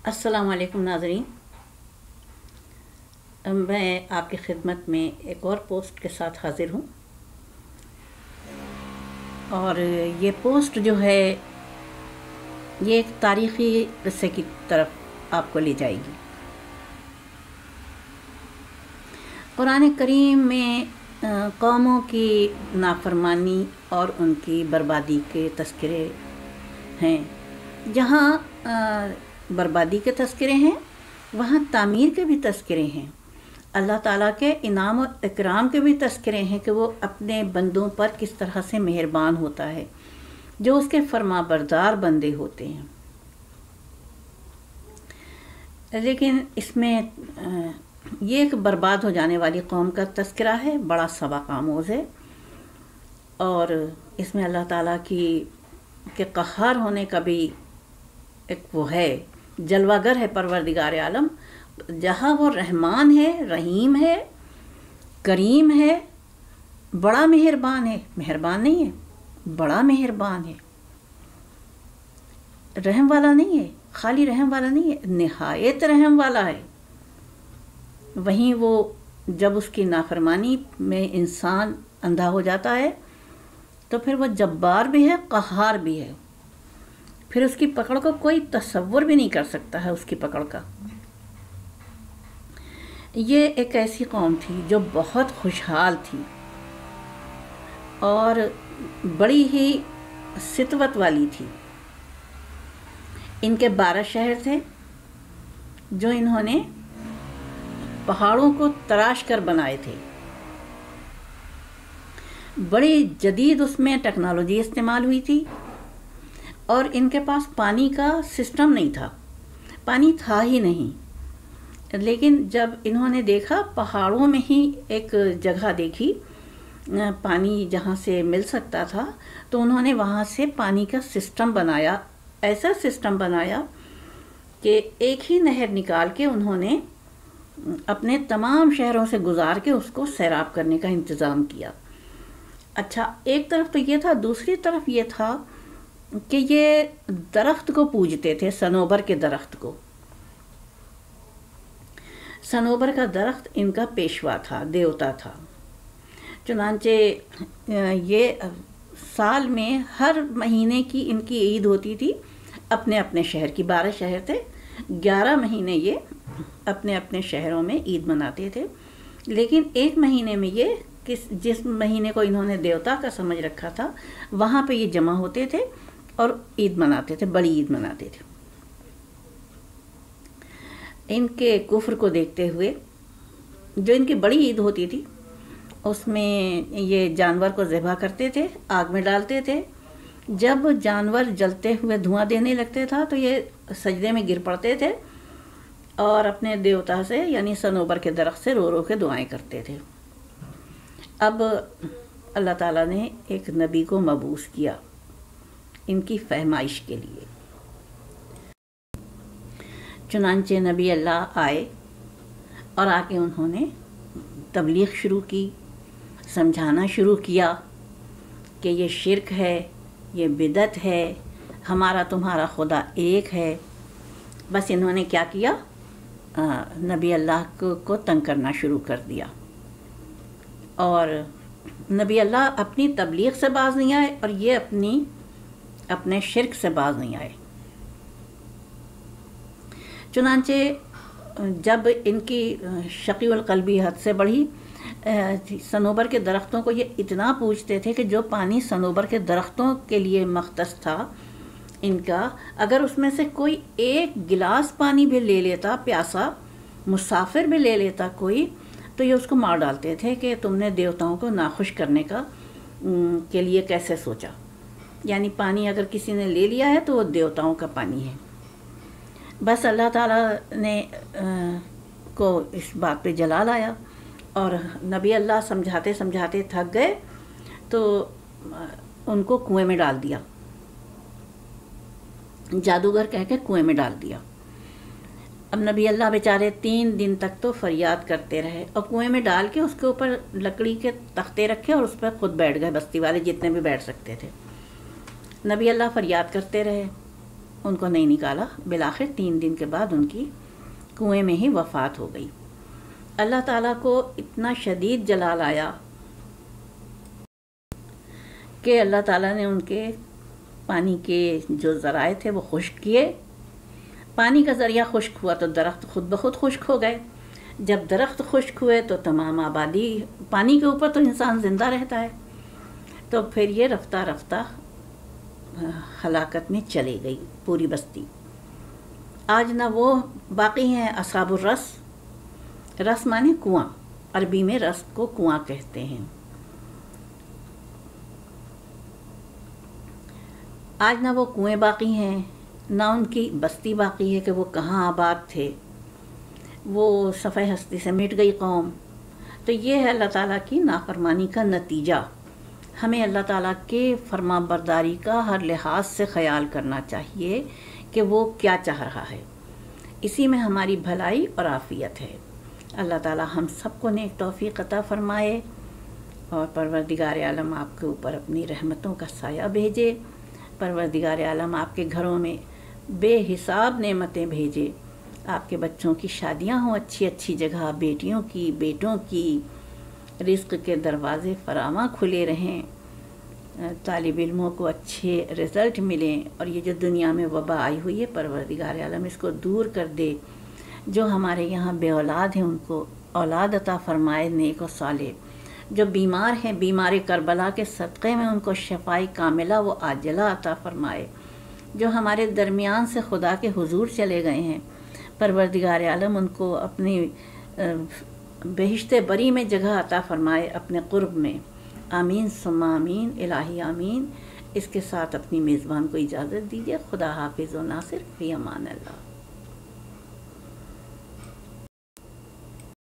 السلام علیکم ناظرین، میں آپ کی خدمت میں ایک اور پوسٹ کے ساتھ حاضر ہوں، اور یہ پوسٹ جو ہے یہ ایک تاریخی قصے کی طرف آپ کو لے جائے گی۔ قرآن کریم میں قوموں کی نافرمانی اور ان کی بربادی کے تذکرے ہیں۔ جہاں بربادی کے تذکرے ہیں وہاں تعمیر کے بھی تذکرے ہیں، اللہ تعالیٰ کے انعام و اکرام کے بھی تذکرے ہیں کہ وہ اپنے بندوں پر کس طرح سے مہربان ہوتا ہے جو اس کے فرما بردار بندے ہوتے ہیں۔ لیکن اس میں یہ ایک برباد ہو جانے والی قوم کا تذکرہ ہے، بڑا سبق آموز ہے، اور اس میں اللہ تعالیٰ کے قہار ہونے کا بھی ایک وہ ہے، جلوہ گر ہے پروردگار عالم، جہاں وہ رحمان ہے، رحیم ہے، کریم ہے، بڑا مہربان ہے، مہربان نہیں ہے، بڑا مہربان ہے، رحم والا نہیں ہے، خالی رحم والا نہیں ہے، نہایت رحم والا ہے۔ وہیں وہ جب اس کی نافرمانی میں انسان اندھا ہو جاتا ہے تو پھر وہ جبار بھی ہے، قہار بھی ہے، پھر اس کی پکڑ کو کوئی تصور بھی نہیں کر سکتا ہے، اس کی پکڑ کا۔ یہ ایک ایسی قوم تھی جو بہت خوشحال تھی اور بڑی ہی سطوت والی تھی۔ ان کے 12 شہر تھے جو انہوں نے پہاڑوں کو تراش کر بنائے تھے۔ بڑی جدید اس میں ٹیکنالوجی استعمال ہوئی تھی، اور ان کے پاس پانی کا سسٹم نہیں تھا، پانی تھا ہی نہیں۔ لیکن جب انہوں نے دیکھا، پہاڑوں میں ہی ایک جگہ دیکھی پانی جہاں سے مل سکتا تھا، تو انہوں نے وہاں سے پانی کا سسٹم بنایا، ایسا سسٹم بنایا کہ ایک ہی نہر نکال کے انہوں نے اپنے تمام شہروں سے گزار کے اس کو سیراب کرنے کا انتظام کیا۔ اچھا، ایک طرف تو یہ تھا، دوسری طرف یہ تھا کہ یہ درخت کو پوجتے تھے، صنوبر کے درخت کو۔ صنوبر کا درخت ان کا پیشوا تھا، دیوتا تھا۔ چنانچہ یہ سال میں ہر مہینے کی ان کی عید ہوتی تھی، اپنے اپنے شہر کی، 12 شہر تھے، 11 مہینے یہ اپنے اپنے شہروں میں عید مناتے تھے۔ لیکن ایک مہینے میں یہ جس مہینے کو انہوں نے دیوتا کا سمجھ رکھا تھا، وہاں پہ یہ جمع ہوتے تھے اور عید مناتے تھے، بڑی عید مناتے تھے۔ ان کے کفر کو دیکھتے ہوئے جو ان کی بڑی عید ہوتی تھی اس میں یہ جانور کو ذبح کرتے تھے، آگ میں ڈالتے تھے۔ جب جانور جلتے ہوئے دھواں دینے لگتے تھا تو یہ سجدے میں گر پڑتے تھے اور اپنے دیوتا سے یعنی صنوبر کے درخت سے رو رو کے دعائیں کرتے تھے۔ اب اللہ تعالیٰ نے ایک نبی کو مبعوث کیا ان کی فہمائش کے لیے۔ چنانچہ نبی اللہ آئے اور آ کے انہوں نے تبلیغ شروع کی، سمجھانا شروع کیا کہ یہ شرک ہے، یہ بدعت ہے، ہمارا تمہارا خدا ایک ہے۔ بس انہوں نے کیا کیا، نبی اللہ کو تنگ کرنا شروع کر دیا، اور نبی اللہ اپنی تبلیغ سے باز نہیں آئے اور یہ اپنے شرک سے باز نہیں آئے۔ چنانچہ جب ان کی شقی القلبی حد سے بڑھی، صنوبر کے درختوں کو یہ اتنا پوجتے تھے کہ جو پانی صنوبر کے درختوں کے لیے مختص تھا ان کا، اگر اس میں سے کوئی ایک گلاس پانی بھی لے لیتا، پیاسا مسافر بھی لے لیتا کوئی، تو یہ اس کو مار ڈالتے تھے کہ تم نے دیوتاؤں کو ناخوش کرنے کے لیے کیسے سوچا۔ یعنی پانی اگر کسی نے لے لیا ہے تو وہ دیوتاؤں کا پانی ہے۔ بس اللہ تعالیٰ نے کو اس بات پہ جلال آیا، اور نبی اللہ سمجھاتے سمجھاتے تھک گئے تو ان کو کنویں میں ڈال دیا، جادوگر کہہ کے کنویں میں ڈال دیا۔ اب نبی اللہ بیچارے 3 دن تک تو فریاد کرتے رہے، اور کنویں میں ڈال کے اس کے اوپر لکڑی کے تختے رکھے اور اس پر خود بیٹھ گئے، بستی والے جتنے بھی بیٹھ سکتے تھے۔ نبی اللہ فریاد کرتے رہے، ان کو نہیں نکالا، بالآخر 3 دن کے بعد ان کی کنویں میں ہی وفات ہو گئی۔ اللہ تعالیٰ کو اتنا شدید جلال آیا کہ اللہ تعالیٰ نے ان کے پانی کے جو ذرائع تھے وہ خشک کیے۔ پانی کا ذریعہ خشک ہوا تو درخت خود بخود خشک ہو گئے۔ جب درخت خشک ہوئے تو تمام آبادی، پانی کے اوپر تو انسان زندہ رہتا ہے، تو پھر یہ رفتہ رفتہ ہلاکت میں چلی گئی پوری بستی۔ آج نہ وہ باقی ہیں اصحاب الرس، رس مانے کنواں، عربی میں رس کو کنواں کہتے ہیں۔ آج نہ وہ کنویں باقی ہیں، نہ ان کی بستی باقی ہے کہ وہ کہاں آباد تھے، وہ صفحہ ہستی سے مٹ گئی قوم۔ تو یہ ہے اللہ تعالیٰ کی نافرمانی کا نتیجہ۔ ہمیں اللہ تعالیٰ کے فرما برداری کا ہر لحاظ سے خیال کرنا چاہیے کہ وہ کیا چاہ رہا ہے، اسی میں ہماری بھلائی اور عافیت ہے۔ اللہ تعالیٰ ہم سب کو نیک توفیق عطا فرمائے اور پروردگار عالم آپ کے اوپر اپنی رحمتوں کا سایہ بھیجے۔ پروردگار عالم آپ کے گھروں میں بے حساب نعمتیں بھیجے، آپ کے بچوں کی شادیاں ہوں اچھی اچھی جگہ، بیٹیوں کی، بیٹوں کی، رزق کے دروازے فراواں کھلے رہیں، طالب علموں کو اچھے رزلٹ ملیں، اور یہ جو دنیا میں وبا آئی ہوئی ہے پروردگار عالم اس کو دور کر دے۔ جو ہمارے یہاں بے اولاد ہیں ان کو اولاد عطا فرمائے نیک و صالح۔ جو بیمار ہیں، بیمار کربلا کے صدقے میں ان کو شفائی کاملہ و عاجلہ عطا فرمائے۔ جو ہمارے درمیان سے خدا کے حضور چلے گئے ہیں، پروردگار عالم ان کو اپنی بہشت بری میں جگہ عطا فرمائے اپنے قرب میں۔ آمین ثم آمین، الہی آمین۔ اس کے ساتھ اپنی میزبان کو اجازت دیجیے۔ خدا حافظ و ناصر، فی امان اللہ۔